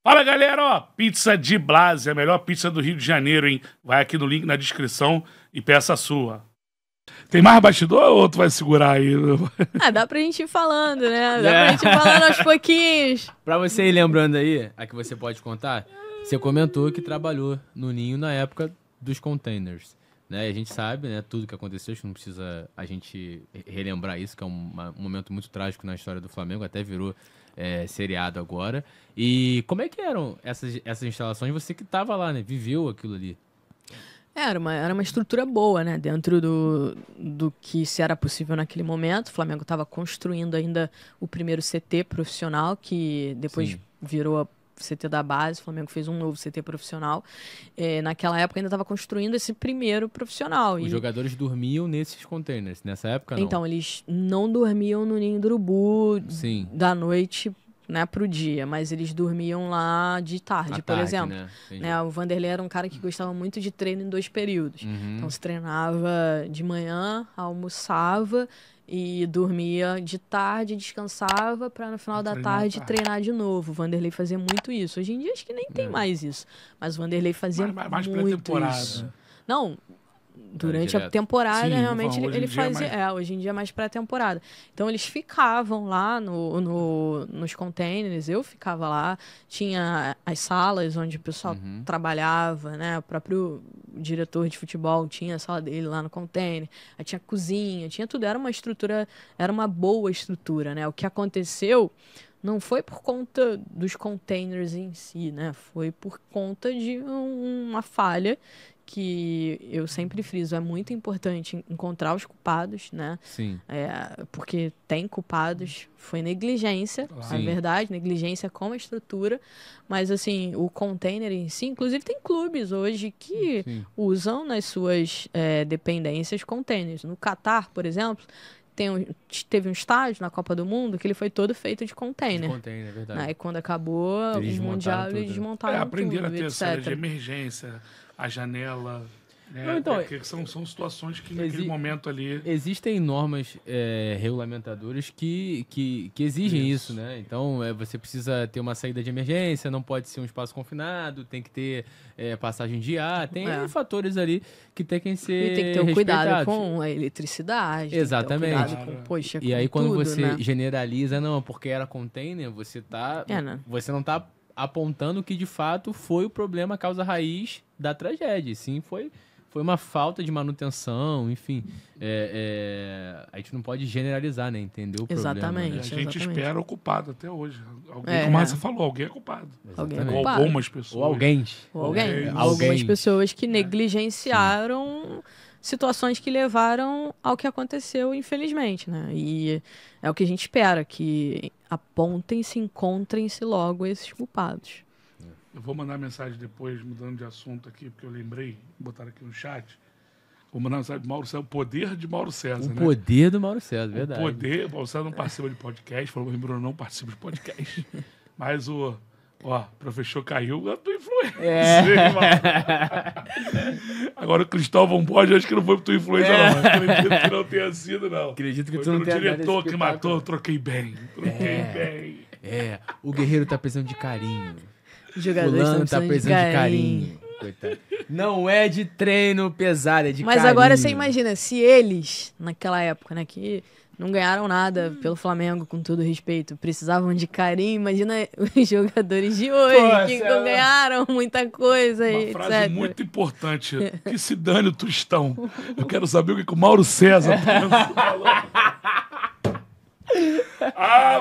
Fala, galera, ó, pizza de Blase, a melhor pizza do Rio de Janeiro, hein? Vai aqui no link na descrição e peça a sua. Tem mais bastidor ou tu vai segurar aí? Dá pra gente ir falando, né? Dá pra gente ir falando aos pouquinhos. Pra você ir lembrando aí, a que você pode contar, você comentou que trabalhou no Ninho na época dos containers, né? E a gente sabe, né, tudo que aconteceu, acho que não precisa a gente relembrar isso, que é um momento muito trágico na história do Flamengo, até virou seriado agora. E como é que eram essas instalações? Você que tava lá, né? Viveu aquilo ali. Era uma estrutura boa, né? Dentro do que se era possível naquele momento. O Flamengo estava construindo ainda o primeiro CT profissional, que depois virou a CT da base. O Flamengo fez um novo CT profissional. Naquela época ainda estava construindo esse primeiro profissional. Os jogadores dormiam nesses containers. Nessa época, não? Então, eles não dormiam no Ninho do Urubu da noite, né, pro dia, mas eles dormiam lá de tarde, por exemplo. Né? O Vanderlei era um cara que gostava muito de treino em 2 períodos. Então, se treinava de manhã, almoçava e dormia de tarde, descansava para no final da tarde treinar de novo. O Vanderlei fazia muito isso. Hoje em dia acho que nem tem mais isso, mas o Vanderlei fazia muito isso. Não, durante a temporada, realmente, ele fazia... hoje em dia é mais pré-temporada. Então, eles ficavam lá nos containers, eu ficava lá, tinha as salas onde o pessoal trabalhava, né? O próprio diretor de futebol tinha a sala dele lá no container, aí tinha cozinha, tinha tudo. Era uma boa estrutura, né? O que aconteceu não foi por conta dos containers em si, né? Foi por conta de uma falha que eu sempre friso, é muito importante encontrar os culpados, né? Sim. Porque tem culpados, foi negligência, na verdade, negligência com a estrutura, mas assim, o container em si, inclusive tem clubes hoje que usam nas suas dependências containers. No Catar, por exemplo, teve um estádio na Copa do Mundo que ele foi todo feito de container. De container, é verdade. E quando acabou o Mundial, eles desmontaram aprenderam tudo, a ter saída de etc. emergência, a janela, né? Não, então, são situações que naquele momento ali... Existem normas regulamentadoras que exigem isso, né? Então, você precisa ter uma saída de emergência, não pode ser um espaço confinado, tem que ter passagem de ar, tem fatores ali que tem que ser E tem que ter um cuidado com a eletricidade. Exatamente. Tem que ter um cuidado com, e aí, quando tudo, você né? generaliza, não, porque era container, você não tá apontando que, de fato, foi o problema, a causa raiz da tragédia. Sim, foi uma falta de manutenção, enfim. A gente não pode generalizar, né? Entender o problema. Exatamente. A gente espera o culpado até hoje. Alguém, como você falou, alguém é culpado. Alguém é Ou culpado. algumas pessoas. Ou alguém. Algumas pessoas que negligenciaram situações que levaram ao que aconteceu, infelizmente, né? E é o que a gente espera, que apontem-se, encontrem-se logo esses culpados. Eu vou mandar mensagem depois, mudando de assunto aqui, porque eu lembrei, botaram aqui no chat. Vou mandar mensagem do Mauro César, o poder de Mauro César, O poder do Mauro César, verdade. O poder, o Mauro César não participa de podcast, falou que o Bruno não participa de podcast. Mas o professor caiu, é do influencer, Agora o Cristóvão Borges, acho que não foi pro tua influência, não. Acredito que não tenha sido, não. Acredito que foi tu não tenha diretor que matou, eu troquei bem. O guerreiro tá precisando de carinho. Jogadores tá precisando de carinho. Coitado. Não é de treino pesado, é de carinho. Mas agora você imagina, se eles, naquela época, né, que não ganharam nada pelo Flamengo, com todo respeito, precisavam de carinho, imagina os jogadores de hoje, que não ganharam muita coisa. Uma frase muito importante, que se dane o Tostão. Eu quero saber o que o Mauro César pensa.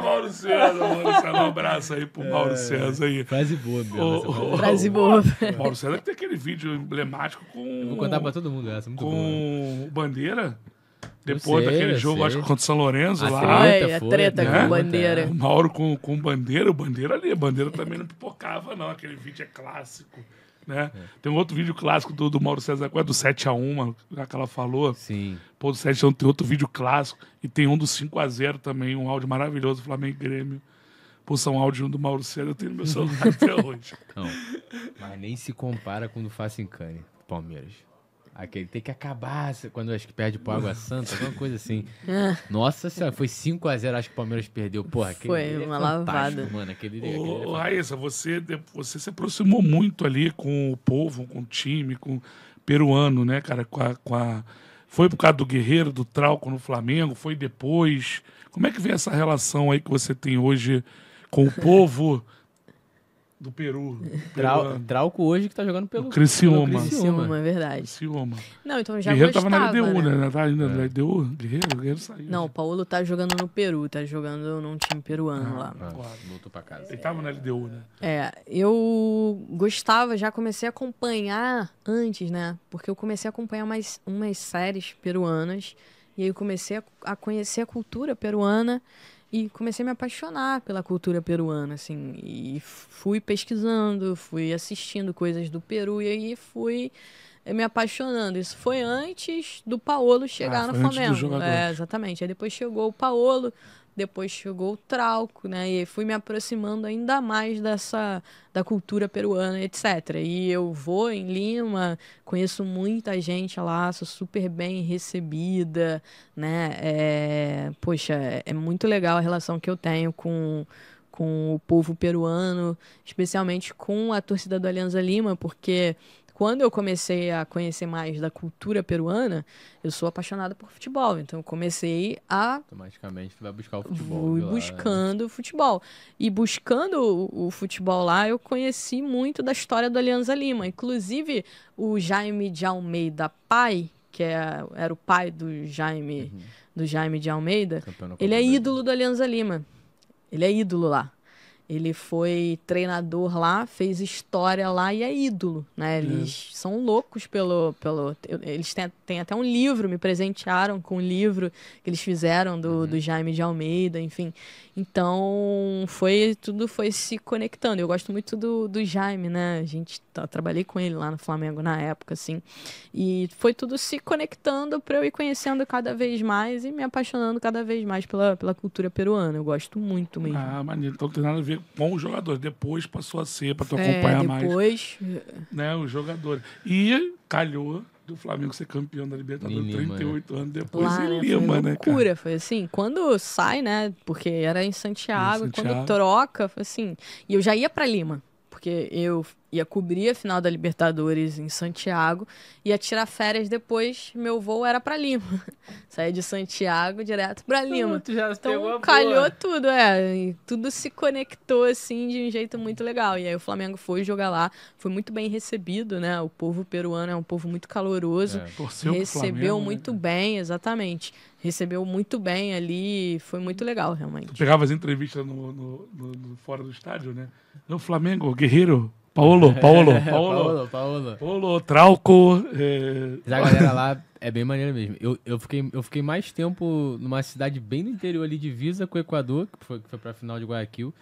Mauro César, um abraço aí pro Mauro César aí. Frase boa mesmo. Frase boa. Mauro César tem aquele vídeo emblemático com... Eu vou contar pra todo mundo essa, muito boa. Com o Bandeira, depois daquele jogo, acho que contra o São Lourenço lá. A treta com o Bandeira. O Mauro com o Bandeira, o Bandeira ali. O Bandeira também não pipocava, não. Aquele vídeo é clássico. Né? Tem um outro vídeo clássico do Mauro César, do 7-1, já que ela falou. Sim. Pô, do 7-1 tem outro vídeo clássico. E tem um do 5-0 também, um áudio maravilhoso do Flamengo e Grêmio. Pô, são áudio do Mauro César, eu tenho no meu celular até hoje. Não, mas nem se compara com o do Facincani, Palmeiras. Aquele tem que acabar quando acho que perde pro Água Santa, alguma coisa assim. Nossa senhora, foi 5-0, acho que o Palmeiras perdeu. Porra, aquele foi uma lavada. Mano, Ô, Raíssa, você se aproximou muito ali com o povo, com o time, com o peruano, né, cara? Foi por causa do Guerreiro, do Trauco no Flamengo? Foi depois? Como é que vem essa relação aí que você tem hoje com o povo do Peru? Trauco hoje que tá jogando pelo Criciúma. Criciúma, é verdade. Criciúma. Não, então já Guerreiro gostava, tava na LDU, né? Tá ainda na LDU? Guerreiro saiu. Não, o Paulo tá jogando no Peru, tá jogando num time peruano lá. Voltou pra casa. Ele tava na LDU, né? Eu gostava, já comecei a acompanhar antes, né? Porque eu comecei a acompanhar umas séries peruanas e aí eu comecei a conhecer a cultura peruana e comecei a me apaixonar pela cultura peruana, assim, e fui pesquisando, fui assistindo coisas do Peru e aí fui me apaixonando. Isso foi antes do Paolo chegar no Flamengo. Exatamente. Aí depois chegou o Paolo, depois chegou o Trauco, né? E fui me aproximando ainda mais da cultura peruana, etc. E eu vou em Lima, conheço muita gente lá, sou super bem recebida, né? Poxa, é muito legal a relação que eu tenho com o povo peruano, especialmente com a torcida do Alianza Lima, porque quando eu comecei a conhecer mais da cultura peruana, eu sou apaixonada por futebol. Então, eu comecei a... Automaticamente, tu vai buscar o futebol. Fui buscando o futebol. E buscando o futebol lá, eu conheci muito da história do Alianza Lima. Inclusive, o Jaime de Almeida pai, que era o pai do Jaime de Almeida, ele é ídolo do Alianza Lima. Ele é ídolo lá. Ele foi treinador lá, fez história lá e é ídolo, né? Eles são loucos eles têm até um livro, me presentearam com um livro que eles fizeram do Jaime de Almeida, enfim. Então, tudo foi se conectando. Eu gosto muito do Jaime, né? Trabalhei com ele lá no Flamengo na época, assim. E foi tudo se conectando para eu ir conhecendo cada vez mais e me apaixonando cada vez mais pela cultura peruana. Eu gosto muito mesmo. Ah, maneiro. Então tem nada a ver com os jogadores. Depois passou a ser, para tu acompanhar mais. Né, os jogadores. E calhou do Flamengo ser campeão da Libertadores 38 anos depois em Lima, né, cara? Loucura, foi assim. Quando sai, né, porque era em Santiago, quando troca, foi assim. E eu já ia para Lima, porque eu ia cobrir a final da Libertadores em Santiago, ia tirar férias depois, meu voo era pra Lima. Saía de Santiago direto pra Lima. Então calhou tudo, e tudo se conectou assim de um jeito muito legal. E aí o Flamengo foi jogar lá, foi muito bem recebido, né? O povo peruano é um povo muito caloroso, recebeu muito bem, exatamente. Recebeu muito bem ali, foi muito legal, realmente. Tu pegava as entrevistas no fora do estádio, né? No Flamengo, Guerreiro, Paulo, Trauco. Mas a galera lá é bem maneira mesmo. Eu fiquei mais tempo numa cidade bem no interior ali, divisa com o Equador, que foi pra final de Guayaquil,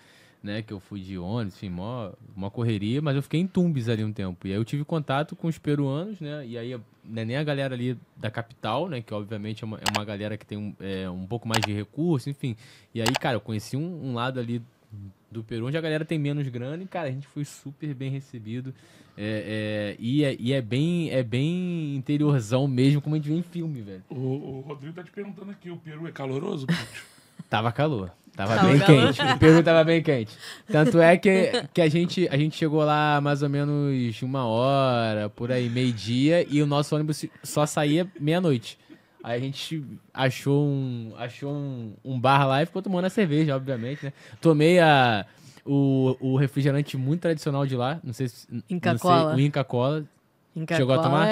né? Que eu fui de ônibus, enfim, mó correria, mas eu fiquei em Tumbes ali um tempo. E aí eu tive contato com os peruanos, né? E aí nem a galera ali da capital, né? Que obviamente é uma galera que tem um pouco mais de recurso, enfim. E aí, cara, eu conheci um lado ali do Peru, onde a galera tem menos grana e, cara, a gente foi super bem recebido. E é bem interiorzão mesmo, como a gente vê em filme, velho. O Rodrigo tá te perguntando aqui, o Peru é caloroso, Púcio? Tava calor. Tava bem quente. O Peru tava bem quente. Tanto é que a gente chegou lá mais ou menos 1h, por aí, meio-dia, e o nosso ônibus só saía meia-noite. Aí a gente achou um bar lá e ficou tomando a cerveja, obviamente, né? Tomei o refrigerante muito tradicional de lá, não sei Inca-Cola. O Inca-Cola. Inca-Cola chegou a tomar?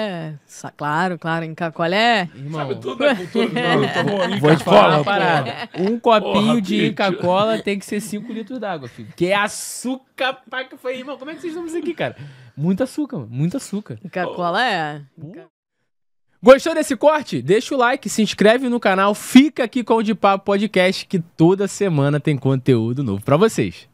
Claro, Inca-Cola é... Irmão, sabe tudo da cultura do vou te falar uma parada. Um copinho de Inca-Cola tem que ser 5 litros d'água, filho. Que é açúcar, pai, que foi, irmão, como é que vocês estão isso aqui, cara? Muito açúcar, mano, muito açúcar. Inca-Cola é... Gostou desse corte? Deixa o like, se inscreve no canal, fica aqui com o De Papo Podcast, que toda semana tem conteúdo novo pra vocês.